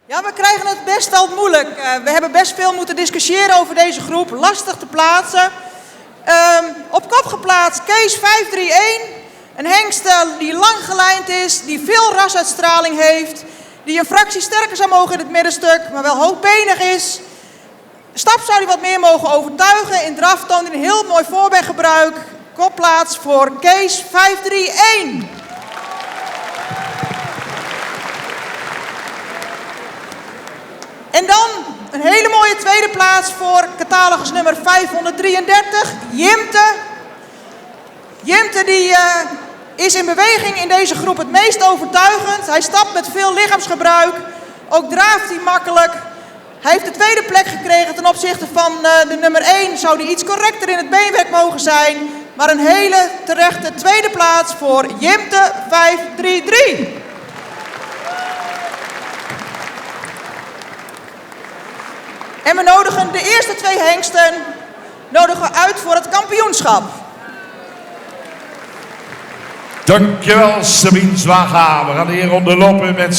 Ja, we krijgen het best wel moeilijk. We hebben best veel moeten discussiëren over deze groep. Lastig te plaatsen. Op kop geplaatst Kees 531. Een hengst die lang gelijnd is, die veel rasuitstraling heeft. Die een fractie sterker zou mogen in het middenstuk, maar wel hoogbenig is. Stap zou hij wat meer mogen overtuigen. In draf toont hij een heel mooi voorbeengebruik. Kopplaats voor Kees 531. En dan een hele mooie tweede plaats voor catalogus nummer 533, Jimte. Jimte die is in beweging in deze groep het meest overtuigend. Hij stapt met veel lichaamsgebruik. Ook draaft hij makkelijk. Hij heeft de tweede plek gekregen ten opzichte van de nummer 1. Zou hij iets correcter in het beenwerk mogen zijn. Maar een hele terechte tweede plaats voor Jimte 533. En we nodigen de eerste twee hengsten uit voor het kampioenschap. Dankjewel Sabine Zwaga. We gaan de heer onderlopen met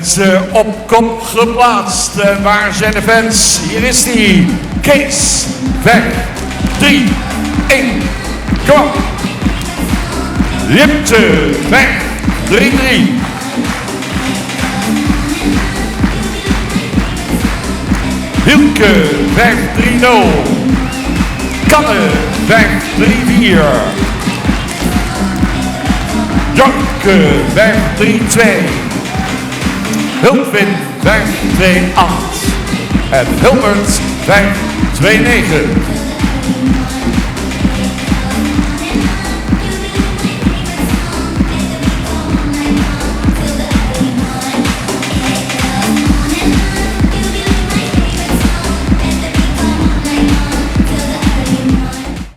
ze op kop geplaatst. En waar zijn de fans? Hier is die. Kees, 5, 3, 1, kom op. Jimte, 5, 3, 3. Hielke, 5-3-0. Kanne, 5-3-4. Janke, 5-3-2. Hulpvin, 5-2-8. En Hilbert, 5-2-9.